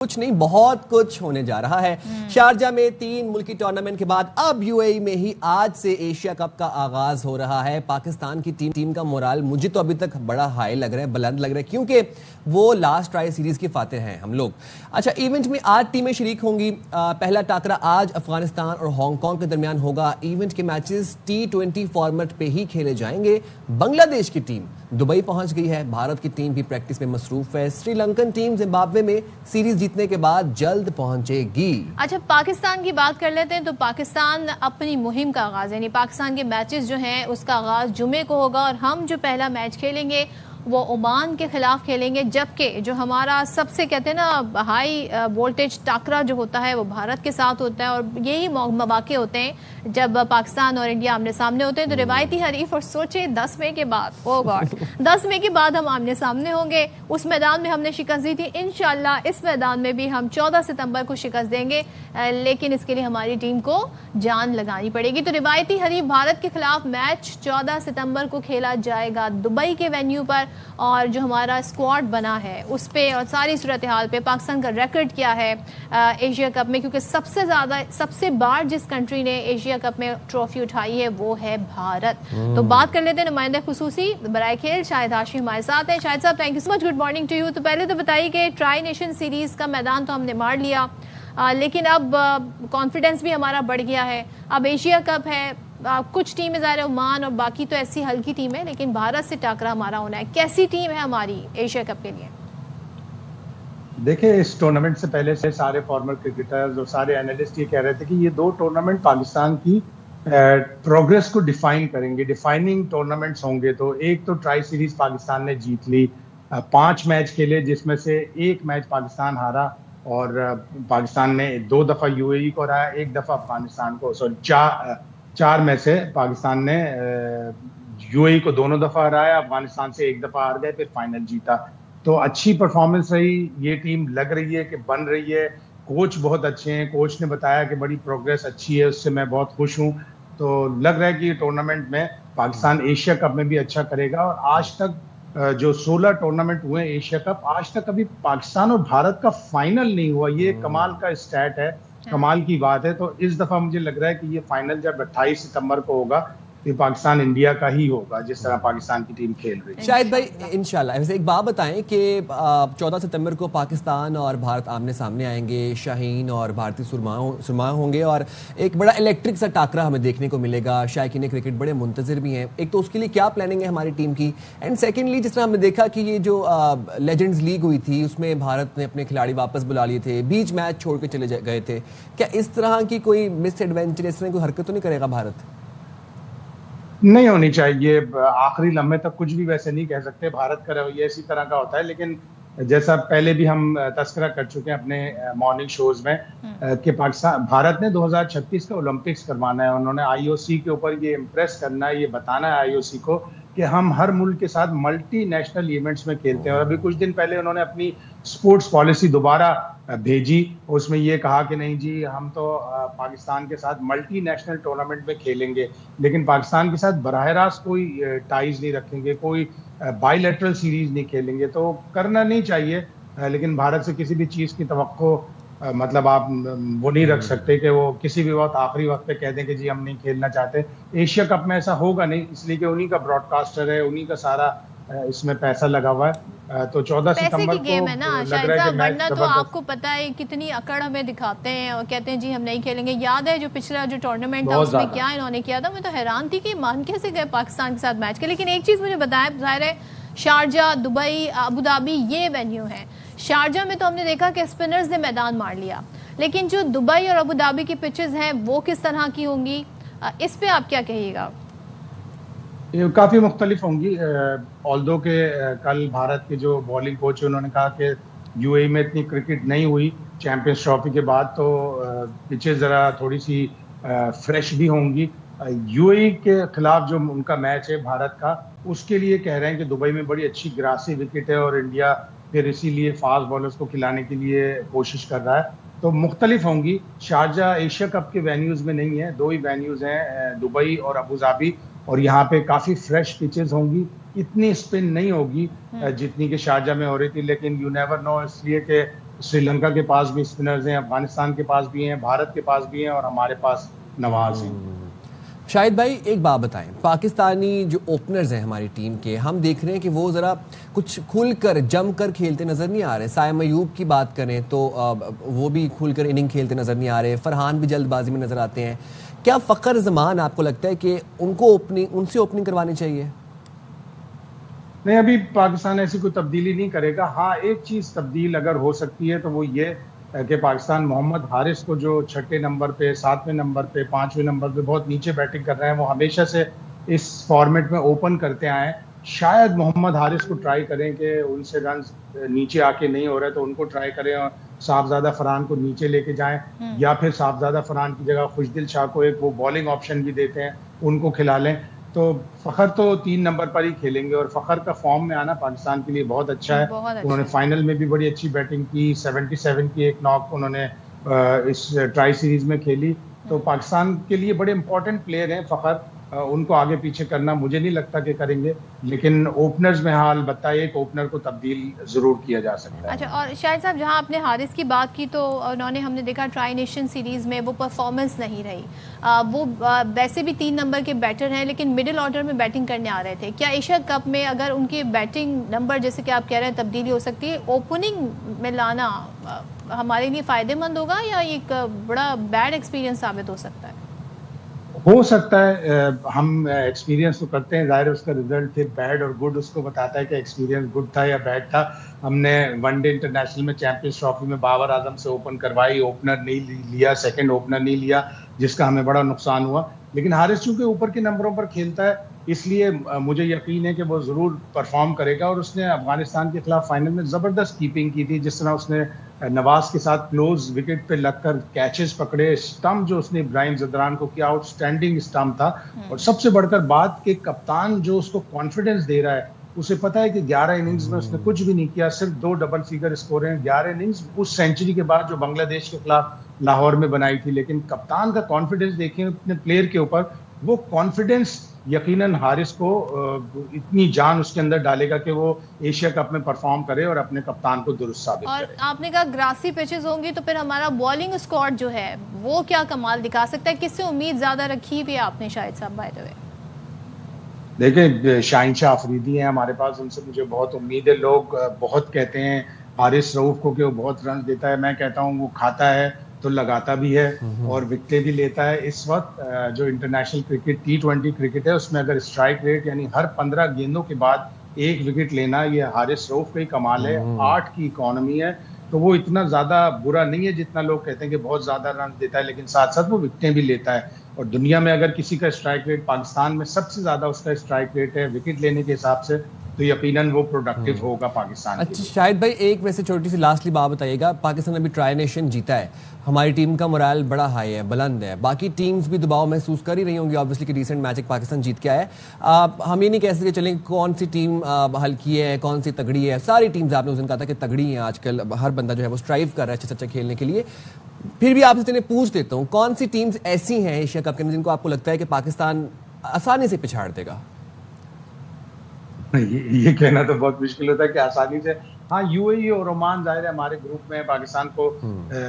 कुछ नहीं, बहुत कुछ होने जा रहा है। शारजा में 3 मुल्की टूर्नामेंट के बाद अब यूएई में ही आज से एशिया कप का आगाज हो रहा है। पाकिस्तान की टीम का मोराल मुझे तो अभी तक बड़ा हाई लग रहा है, बुलंद लग रहा है, क्योंकि वो लास्ट ट्राई सीरीज के फातेह हैं हम लोग। अच्छा, इवेंट में 8 टीमें शरीक होंगी। पहला टाकरा आज अफगानिस्तान और हांगकांग के दरमियान होगा। इवेंट के मैचेस T20 फॉर्मेट पे ही खेले जाएंगे। बांग्लादेश की टीम दुबई पहुंच गई है। भारत की टीम भी प्रैक्टिस में मसरूफ है। श्रीलंकन टीम जिम्बाब्वे में सीरीज जीतने के बाद जल्द पहुंचेगी। अच्छा, पाकिस्तान की बात कर लेते हैं। तो पाकिस्तान अपनी मुहिम का आगाज, यानी पाकिस्तान के मैचेस जो हैं उसका आगाज जुमे को होगा और हम जो पहला मैच खेलेंगे वो ओमान के खिलाफ खेलेंगे, जबकि जो हमारा सबसे कहते हैं ना हाई वोल्टेज टाकरा जो होता है वो भारत के साथ होता है। और यही मौके होते हैं जब पाकिस्तान और इंडिया आमने सामने होते हैं। तो रिवायती हरीफ, और सोचे 10 मई के बाद, ओ गॉड 10 मई के बाद हम आमने सामने होंगे। उस मैदान में हमने शिकस्त दी थी, इंशाल्लाह इस मैदान में भी हम 14 सितंबर को शिकस्त देंगे, लेकिन इसके लिए हमारी टीम को जान लगानी पड़ेगी। तो रिवायती हरीफ भारत के खिलाफ मैच 14 सितंबर को खेला जाएगा दुबई के वेन्यू पर। और जो हमारा स्क्वाड बना है उस पे और सारी सूरत हाल पे पाकिस्तान का रिकॉर्ड क्या है एशिया कप में, क्योंकि सबसे बार जिस कंट्री ने एशिया कप में ट्रॉफी उठाई है वो है भारत। तो बात कर लेते हैं नुमाइंदा खुसूसी बराए खेल शाहिद हाशमी हमारे साथ हैं। शाहिद साहब, thank you so much, good morning to you. तो पहले तो बताइए कि ट्राई नेशन सीरीज का मैदान तो हमने मार लिया, लेकिन अब कॉन्फिडेंस भी हमारा बढ़ गया है। अब एशिया कप है, कुछ टीमें ज़ाहिर ओमान और बाकी तो ऐसी हल्की टीम है, लेकिन भारत से टाकरा हमारा होना है। कैसी टीम है हमारी एशिया कप के लिए? देखिए, इस टूर्नामेंट से पहले से सारे फॉर्मर क्रिकेटर्स और सारे एनालिस्ट ये कह रहे थे कि ये 2 टूर्नामेंट पाकिस्तान की प्रोग्रेस को डिफाइन करेंगे, डिफाइनिंग टूर्नामेंट्स होंगे। तो एक तो ट्राई सीरीज पाकिस्तान ने जीत ली, 5 मैच खेले जिसमें से 1 मैच पाकिस्तान हारा और पाकिस्तान ने 2 दफा यूएई को हराया, 1 दफा अफगानिस्तान को। सॉरी, 4 में से पाकिस्तान ने यूएई को दोनों दफा हराया, अफगानिस्तान से 1 दफा हार गए, फिर फाइनल जीता। तो अच्छी परफॉर्मेंस रही, ये टीम लग रही है कि बन रही है। कोच बहुत अच्छे हैं, कोच ने बताया कि बड़ी प्रोग्रेस अच्छी है, उससे मैं बहुत खुश हूँ। तो लग रहा है कि ये टूर्नामेंट में पाकिस्तान एशिया कप में भी अच्छा करेगा। और आज तक जो 16 टूर्नामेंट हुए एशिया कप, आज तक कभी पाकिस्तान और भारत का फाइनल नहीं हुआ। ये कमाल का स्टैट है, कमाल की बात है। तो इस दफा मुझे लग रहा है कि ये फाइनल जब 28 सितंबर को होगा तो पाकिस्तान इंडिया का ही होगा, जिस तरह पाकिस्तान की टीम खेल रही है। शायद भाई, इंशाल्लाह। वैसे एक बात बताएं कि 14 सितंबर को पाकिस्तान और भारत आमने सामने आएंगे। शाहीन और भारतीय सुरमा होंगे और एक बड़ा इलेक्ट्रिक सा टाकरा हमें देखने को मिलेगा। शायकीन क्रिकेट बड़े मुंतज़िर भी हैं। एक तो उसके लिए क्या प्लानिंग है हमारी टीम की, एंड सेकेंडली जिस तरह हमने देखा कि ये जो लेजेंड्स लीग हुई थी उसमें भारत ने अपने खिलाड़ी वापस बुला लिए थे, बीच मैच छोड़ के चले गए थे। क्या इस तरह की कोई मिस एडवेंचर, इस तरह कोई हरकत तो नहीं करेगा भारत? नहीं होनी चाहिए। आखिरी लम्हे तक कुछ भी वैसे नहीं कह सकते। भारत का रवैया इसी तरह का होता है। लेकिन जैसा पहले भी हम तस्करा कर चुके हैं अपने मॉर्निंग शोज में कि पाकिस्तान भारत ने 2036 का ओलंपिक्स करवाना है। उन्होंने आईओसी के ऊपर ये इम्प्रेस करना है, ये बताना है आईओसी को कि हम हर मुल्क के साथ मल्टी नेशनल इवेंट्स में खेलते हैं। और अभी कुछ दिन पहले उन्होंने अपनी स्पोर्ट्स पॉलिसी दोबारा भेजी, उसमें ये कहा कि नहीं जी, हम तो पाकिस्तान के साथ मल्टी नेशनल टूर्नामेंट में खेलेंगे, लेकिन पाकिस्तान के साथ बराह रास्त कोई टाइज नहीं रखेंगे, कोई बायलैटरल सीरीज नहीं खेलेंगे। तो करना नहीं चाहिए, लेकिन भारत से किसी भी चीज़ की तवक्को मतलब आप वो नहीं रख सकते कि वो किसी भी वक्त आखिरी वक्त पे कह दें कि जी हम नहीं खेलना चाहते। एशिया कप में ऐसा होगा नहीं, इसलिए कि उन्हीं का ब्रॉडकास्टर है, उन्हीं का सारा इसमें पैसा लगा हुआ है। तो 14 सितंबर को गेम है ना शायद साहब, वरना तो आपको पता है कितनी अकड़ हमें दिखाते हैं और कहते हैं जी हम नहीं खेलेंगे। याद है जो पिछला जो टूर्नामेंट था उसमें क्या इन्होंने किया था? मैं तो हैरान थी कि मान कैसे गए पाकिस्तान के साथ मैच के। लेकिन एक चीज़ मुझे बताया, जाहिर है शारजा, दुबई, अबू धाबी ये वेन्यू है। शारजा में तो हमने देखा कि स्पिनर्स ने मैदान मार लिया, लेकिन जो दुबई और अबू धाबी की पिचेस हैं वो किस तरह की होंगी, इस पे आप क्या कहिएगा? ये काफ़ी मुख्तलिफ होंगी। ऑल्दो के कल भारत के जो बॉलिंग कोच है उन्होंने कहा कि यूएई में इतनी क्रिकेट नहीं हुई चैंपियंस ट्रॉफी के बाद, तो पिचेस ज़रा थोड़ी सी फ्रेश भी होंगी। यूएई के खिलाफ जो उनका मैच है भारत का, उसके लिए कह रहे हैं कि दुबई में बड़ी अच्छी ग्रासी विकेट है और इंडिया फिर इसीलिए फास्ट बॉलर्स को खिलाने के लिए कोशिश कर रहा है। तो मुख्तलिफ होंगी। शारजा एशिया कप के वेन्यूज़ में नहीं है, 2 ही वेन्यूज़ हैं, दुबई और अबू धाबी। और यहाँ पे काफ़ी फ्रेश पिचेस होंगी, इतनी स्पिन नहीं होगी जितनी कि शारजा में हो रही थी। लेकिन यू नेवर नो, इसलिए कि श्रीलंका के पास भी स्पिनर्स हैं, अफगानिस्तान के पास भी हैं, भारत के पास भी हैं और हमारे पास नवाज हैं। शाहिद भाई एक बात बताएं, पाकिस्तानी जो ओपनर्स हैं हमारी टीम के, हम देख रहे हैं कि वो ज़रा कुछ खुलकर जमकर खेलते नज़र नहीं आ रहे। साइम अयूब की बात करें तो वो भी खुलकर इनिंग खेलते नज़र नहीं आ रहे। फरहान भी जल्दबाजी में नज़र आते हैं। क्या फ़खर जमान आपको लगता है कि उनसे ओपनिंग करवानी चाहिए? नहीं, अभी पाकिस्तान ऐसी कोई तब्दीली नहीं करेगा। हाँ, एक चीज़ तब्दील अगर हो सकती है तो वो ये कि पाकिस्तान मोहम्मद हारिस को जो छठे नंबर पे, 7वें नंबर पे, 5वें नंबर पे बहुत नीचे बैटिंग कर रहे हैं, वो हमेशा से इस फॉर्मेट में ओपन करते आए हैं। शायद मोहम्मद हारिस को ट्राई करें कि उनसे रन नीचे आके नहीं हो रहे तो उनको ट्राई करें और साहबजादा फरहान को नीचे लेके जाएं, या फिर साहबजादा फरहान की जगह खुशदिल शाह को एक वो बॉलिंग ऑप्शन भी देते हैं, उनको खिला लें। तो फ़खर तो 3 नंबर पर ही खेलेंगे और फ़खर का फॉर्म में आना पाकिस्तान के लिए बहुत अच्छा है। उन्होंने फाइनल में भी बड़ी अच्छी बैटिंग की, 77 की एक नॉक उन्होंने इस ट्राई सीरीज में खेली। तो पाकिस्तान के लिए बड़े इंपॉर्टेंट प्लेयर हैं फ़खर। उनको आगे पीछे करना मुझे नहीं लगता कि करेंगे, लेकिन ओपनर्स में हाँ अलबत्ता एक ओपनर को तब्दील ज़रूर किया जा सकता है। अच्छा, और शाहिद साहब जहां आपने हारिस की बात की तो उन्होंने, हमने देखा ट्राई नेशन सीरीज़ में वो परफॉर्मेंस नहीं रही। वो वैसे भी 3 नंबर के बैटर हैं लेकिन मिडिल ऑर्डर में बैटिंग करने आ रहे थे। क्या एशिया कप में अगर उनकी बैटिंग नंबर जैसे कि आप कह रहे हैं तब्दीली हो सकती है, ओपनिंग में लाना हमारे लिए फ़ायदेमंद होगा या एक बड़ा बैड एक्सपीरियंस साबित हो सकता है? हो सकता है। हम एक्सपीरियंस तो करते हैं, ज़ाहिर है उसका रिजल्ट फिर बैड और गुड उसको बताता है कि एक्सपीरियंस गुड था या बैड था। हमने वनडे इंटरनेशनल में चैंपियंस ट्रॉफी में बाबर आजम से ओपन करवाई, ओपनर नहीं लिया, सेकंड ओपनर नहीं लिया, जिसका हमें बड़ा नुकसान हुआ। लेकिन हारिस चूंकि ऊपर के नंबरों पर खेलता है इसलिए मुझे यकीन है कि वो ज़रूर परफॉर्म करेगा। और उसने अफगानिस्तान के खिलाफ फाइनल में ज़बरदस्त कीपिंग की थी, जिस तरह उसने नवाज के साथ क्लोज विकेट पे लगकर कैचेस पकड़े, स्टंप जो उसने इब्राहिम जदरान को किया, आउटस्टैंडिंग स्टंप था। और सबसे बढ़कर बात कि कप्तान जो उसको कॉन्फिडेंस दे रहा है, उसे पता है कि 11 इनिंग्स में उसने कुछ भी नहीं किया, सिर्फ 2 डबल फिगर स्कोर हैं 11 इनिंग्स, उस सेंचुरी के बाद जो बांग्लादेश के खिलाफ लाहौर में बनाई थी। लेकिन कप्तान का कॉन्फिडेंस देखिए अपने प्लेयर के ऊपर, वो कॉन्फिडेंस यकीनन हारिस को इतनी जान उसके अंदर डालेगा कि वो एशिया कप में परफॉर्म करे और अपने कप्तान को दुरुस्त साबित करे। और आपने कहा ग्रासी पिचेस होंगी तो फिर हमारा बॉलिंग स्क्वाड जो है वो क्या कमाल दिखा सकता है? किससे उम्मीद ज्यादा रखी हुई है आपने शाहिद साहब? बाय द वे देखिए, शाहीन शाह अफरीदी हैं हमारे पास, उनसे मुझे बहुत उम्मीद है। लोग बहुत कहते हैं हारिस रऊफ को कि वो बहुत रन देता है, मैं कहता हूँ वो खाता है तो लगाता भी है और विकेटें भी लेता है। इस वक्त जो इंटरनेशनल क्रिकेट T20 क्रिकेट है उसमें अगर स्ट्राइक रेट यानी हर 15 गेंदों के बाद 1 विकेट लेना, ये हारिस रऊफ का ही कमाल है। 8 की इकोनॉमी है तो वो इतना ज़्यादा बुरा नहीं है जितना लोग कहते हैं कि बहुत ज़्यादा रन देता है, लेकिन साथ साथ वो विकेटें भी लेता है। और दुनिया में अगर किसी का स्ट्राइक रेट, पाकिस्तान में सबसे ज़्यादा उसका स्ट्राइक रेट है विकेट लेने के हिसाब से, तो यकीनन वो प्रोडक्टिव होगा पाकिस्तान के लिए। अच्छा शाहिद भाई, एक वैसे छोटी सी लास्टली बात बताइएगा, पाकिस्तान अभी ट्राई नेशन जीता है, हमारी टीम का मोराल बड़ा हाई है, बुलंद है, बाकी टीम्स भी दबाव महसूस कर ही रही होंगी ऑब्वियसली कि रिसेंट मैच एक पाकिस्तान जीत के आया है। हम ये नहीं कह सकते चलें कौन सी टीम हल्की है कौन सी तगड़ी है, सारी टीम्स आपने उस दिन कहा था कि तगड़ी हैं। आजकल हर बंदा जो है वो स्ट्राइव कर रहा है अच्छे से अच्छा खेलने के लिए। फिर भी आपसे चलिए पूछ देता हूँ, कौन सी टीम्स ऐसी हैं एशिया कप के अंदर जिनको आपको लगता है कि पाकिस्तान आसानी से पिछाड़ देगा? ये कहना तो बहुत मुश्किल होता है कि आसानी से। हाँ, यूएई और ओमान जाहिर है हमारे ग्रुप में, पाकिस्तान को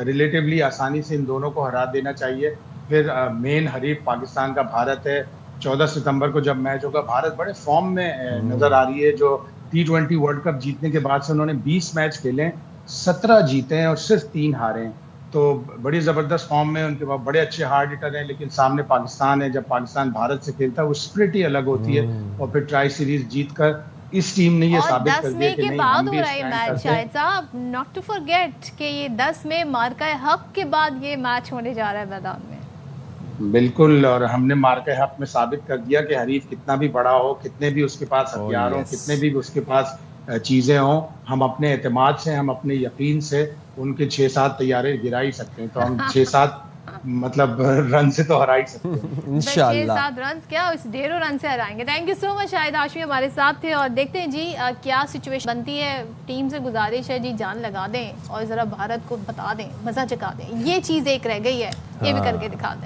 रिलेटिवली आसानी से इन दोनों को हरा देना चाहिए। फिर मेन हरीफ पाकिस्तान का भारत है। 14 सितंबर को जब मैच होगा, भारत बड़े फॉर्म में नजर आ रही है। जो T20 वर्ल्ड कप जीतने के बाद से उन्होंने 20 मैच खेले, 17 जीते हैं और सिर्फ 3 हारे हैं। तो बड़ी ज़बरदस्त फॉर्म में, उनके पास बड़े अच्छे हार्ड हिटर हैं। लेकिन सामने पाकिस्तान है, जब पाकिस्तान भारत से खेलता है वो स्प्रिट ही अलग होती है। और फिर ट्राई सीरीज जीतकर इस टीम ने ये साबित कर दिया कि नहीं, हम भी स्टैंड करते हैं। शाहिद साहब, नॉट टू फॉरगेट कि ये 10 में मार्का हक के बाद ये मैच होने जा रहा है मैदान में। बिल्कुल, और हमने मार्का हक में साबित कर दिया कि हरीफ कितना भी बड़ा हो, कितने भी उसके पास हथियार हो, कितने भी उसके पास चीजें हों, हम अपने एतमाद से, हम अपने यकीन से उनके 6-7 तैयारे गिरा ही सकते हैं। तो हम 6-7 मतलब रन से तो हरा ही सकते हैं इंशाल्लाह। 6-7 रन क्या, उस ढेरों रन से हराएंगे। Thank you so much Shahid Hashmi हमारे साथ थे। और देखते हैं जी क्या सिचुएशन बनती है। टीम से गुजारिश है जी, जान लगा दें और जरा भारत को बता दें, मजा चखा दें। ये चीज एक रह गई है, ये भी करके दिखा दें।